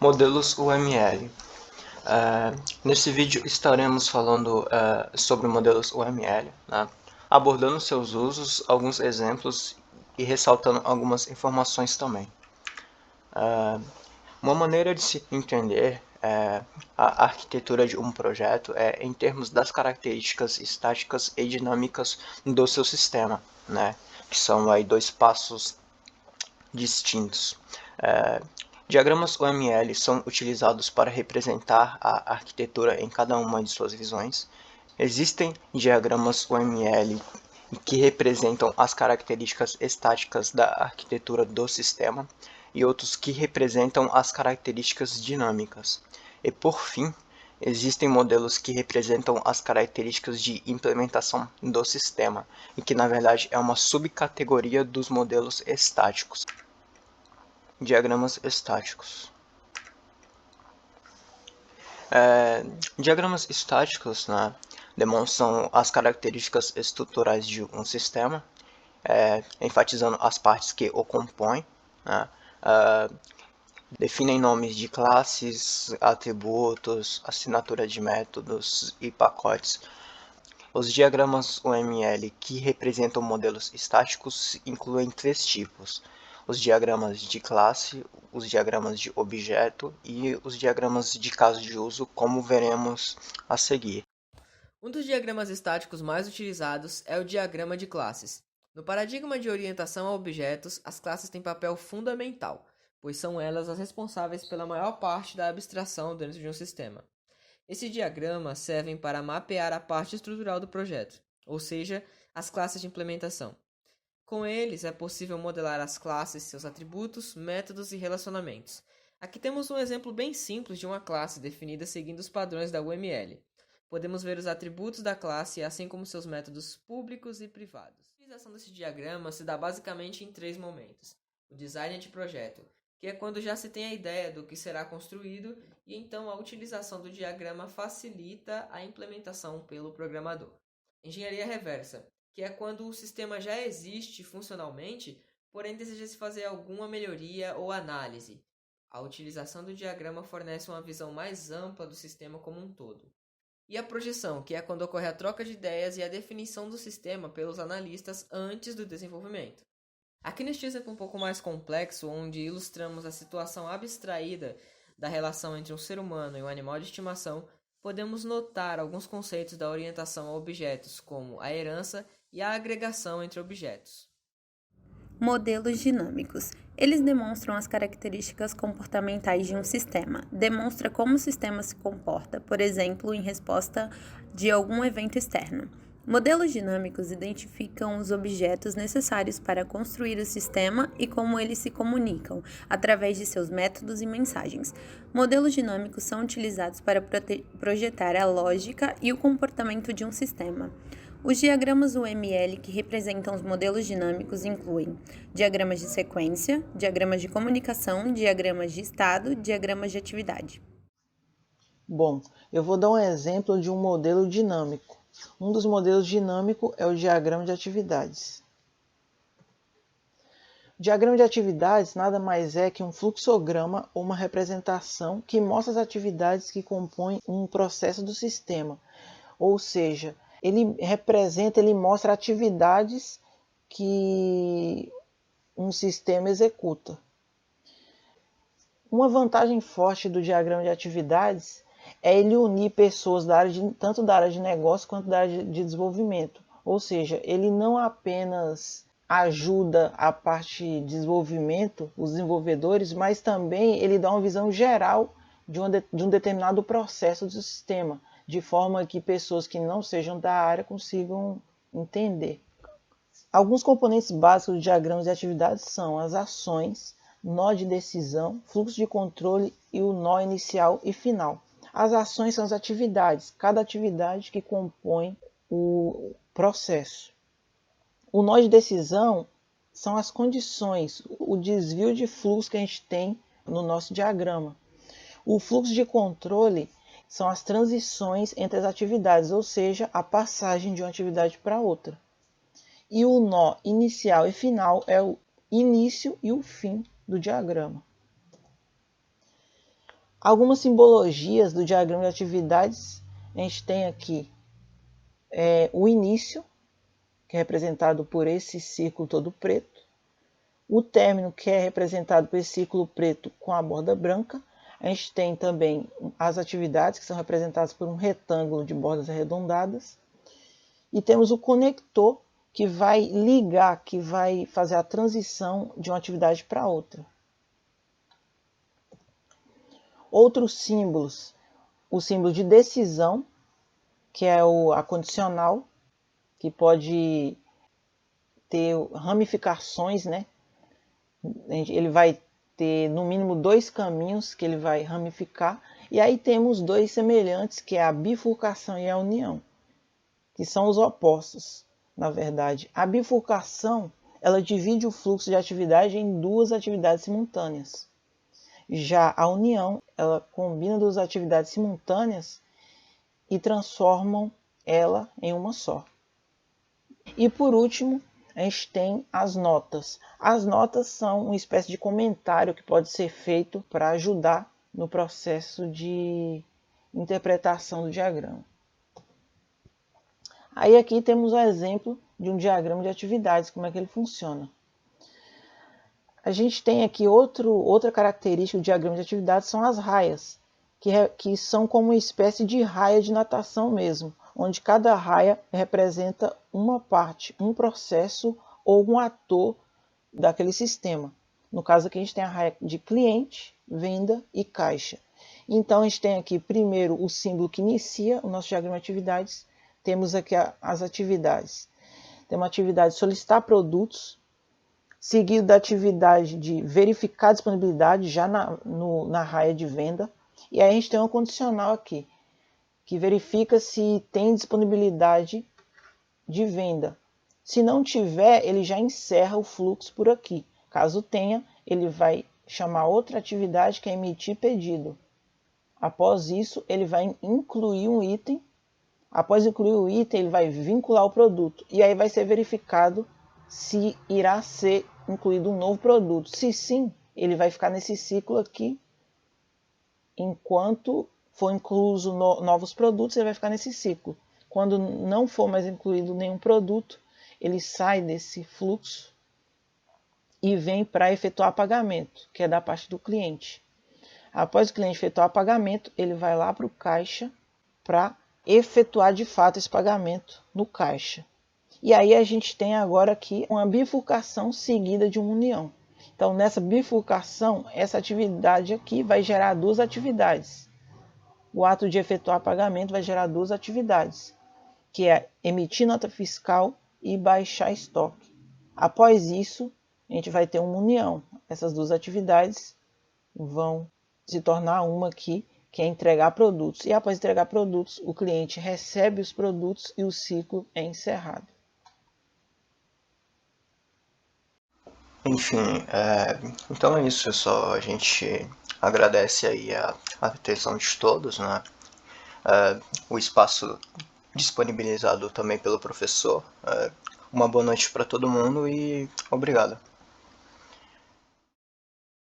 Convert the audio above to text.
Modelos UML. Nesse vídeo estaremos falando sobre modelos UML, né? Abordando seus usos, alguns exemplos e ressaltando algumas informações também. Uma maneira de se entender a arquitetura de um projeto é em termos das características estáticas e dinâmicas do seu sistema, né? Que são aí dois passos distintos. Diagramas UML são utilizados para representar a arquitetura em cada uma de suas visões. Existem diagramas UML que representam as características estáticas da arquitetura do sistema e outros que representam as características dinâmicas. E por fim, existem modelos que representam as características de implementação do sistema, e que na verdade é uma subcategoria dos modelos estáticos. Diagramas estáticos. Diagramas estáticos, né, demonstram as características estruturais de um sistema, enfatizando as partes que o compõem, né, definem nomes de classes, atributos, assinatura de métodos e pacotes. Os diagramas UML que representam modelos estáticos incluem três tipos: os diagramas de classe, os diagramas de objeto e os diagramas de caso de uso, como veremos a seguir. Um dos diagramas estáticos mais utilizados é o diagrama de classes. No paradigma de orientação a objetos, as classes têm papel fundamental, pois são elas as responsáveis pela maior parte da abstração dentro de um sistema. Esse diagrama serve para mapear a parte estrutural do projeto, ou seja, as classes de implementação. Com eles é possível modelar as classes, seus atributos, métodos e relacionamentos. Aqui temos um exemplo bem simples de uma classe definida seguindo os padrões da UML. Podemos ver os atributos da classe, assim como seus métodos públicos e privados. A utilização desse diagrama se dá basicamente em três momentos: o design de projeto, que é quando já se tem a ideia do que será construído, e então a utilização do diagrama facilita a implementação pelo programador. Engenharia reversa, que é quando o sistema já existe funcionalmente, porém deseja-se fazer alguma melhoria ou análise. A utilização do diagrama fornece uma visão mais ampla do sistema como um todo. E a projeção, que é quando ocorre a troca de ideias e a definição do sistema pelos analistas antes do desenvolvimento. Aqui neste exemplo um pouco mais complexo, onde ilustramos a situação abstraída da relação entre um ser humano e um animal de estimação, podemos notar alguns conceitos da orientação a objetos, como a herança e a agregação entre objetos. Modelos dinâmicos. Eles demonstram as características comportamentais de um sistema. Demonstra como o sistema se comporta, por exemplo, em resposta de algum evento externo. Modelos dinâmicos identificam os objetos necessários para construir o sistema e como eles se comunicam, através de seus métodos e mensagens. Modelos dinâmicos são utilizados para projetar a lógica e o comportamento de um sistema. Os diagramas UML que representam os modelos dinâmicos incluem diagramas de sequência, diagramas de comunicação, diagramas de estado, diagramas de atividade. Bom, eu vou dar um exemplo de um modelo dinâmico. Um dos modelos dinâmicos é o diagrama de atividades. O diagrama de atividades nada mais é que um fluxograma ou uma representação que mostra as atividades que compõem um processo do sistema, ou seja, ele mostra atividades que um sistema executa. Uma vantagem forte do diagrama de atividades é ele unir pessoas tanto da área de negócio quanto da área de desenvolvimento. Ou seja, ele não apenas ajuda a parte de desenvolvimento, os desenvolvedores, mas também ele dá uma visão geral de um determinado processo do sistema, de forma que pessoas que não sejam da área consigam entender. Alguns componentes básicos do diagrama de atividades são as ações, nó de decisão, fluxo de controle e o nó inicial e final. As ações são as atividades, cada atividade que compõe o processo. O nó de decisão são as condições, o desvio de fluxo que a gente tem no nosso diagrama. O fluxo de controle são as transições entre as atividades, ou seja, a passagem de uma atividade para outra. E o nó inicial e final é o início e o fim do diagrama. Algumas simbologias do diagrama de atividades, a gente tem aqui o início, que é representado por esse círculo todo preto, o término, que é representado por esse círculo preto com a borda branca. A gente tem também as atividades, que são representadas por um retângulo de bordas arredondadas, e temos o conector, que vai ligar, que vai fazer a transição de uma atividade para outra. Outros símbolos, o símbolo de decisão, que é a condicional, que pode ter ramificações, né? Ele vai ter no mínimo 2 caminhos que ele vai ramificar, e aí temos 2 semelhantes, que é a bifurcação e a união, que são os opostos, na verdade. A bifurcação, ela divide o fluxo de atividade em 2 atividades simultâneas. Já a união, ela combina 2 atividades simultâneas e transformam ela em uma só. E por último, a gente tem as notas. As notas são uma espécie de comentário que pode ser feito para ajudar no processo de interpretação do diagrama. Aí aqui temos o exemplo de um diagrama de atividades, como é que ele funciona. A gente tem aqui outra característica do diagrama de atividades, são as raias, que são como uma espécie de raia de natação mesmo, onde cada raia representa uma parte, um processo ou um ator daquele sistema. No caso aqui a gente tem a raia de cliente, venda e caixa. Então a gente tem aqui primeiro o símbolo que inicia o nosso diagrama de atividades. Temos aqui as atividades. Tem uma atividade de solicitar produtos, seguido da atividade de verificar a disponibilidade já na raia de venda. E aí a gente tem uma condicional aqui, que verifica se tem disponibilidade de venda. Se não tiver, ele já encerra o fluxo por aqui. Caso tenha, ele vai chamar outra atividade, que é emitir pedido. Após isso, ele vai incluir um item. Após incluir o item, ele vai vincular o produto. E aí vai ser verificado se irá ser incluído um novo produto. Se sim, ele vai ficar nesse ciclo aqui. Enquanto for incluso novos produtos, ele vai ficar nesse ciclo. Quando não for mais incluído nenhum produto, ele sai desse fluxo e vem para efetuar pagamento, que é da parte do cliente. Após o cliente efetuar pagamento, ele vai lá para o caixa para efetuar de fato esse pagamento no caixa. E aí a gente tem agora aqui uma bifurcação seguida de uma união. Então, nessa bifurcação, essa atividade aqui vai gerar 2 atividades. O ato de efetuar pagamento vai gerar 2 atividades, que é emitir nota fiscal e baixar estoque. Após isso, a gente vai ter uma união. Essas 2 atividades vão se tornar uma aqui, que é entregar produtos. E após entregar produtos, o cliente recebe os produtos e o ciclo é encerrado. Enfim, então é isso, pessoal. A gente agradece aí a atenção de todos, né? O espaço disponibilizado também pelo professor. Uma boa noite para todo mundo e obrigado.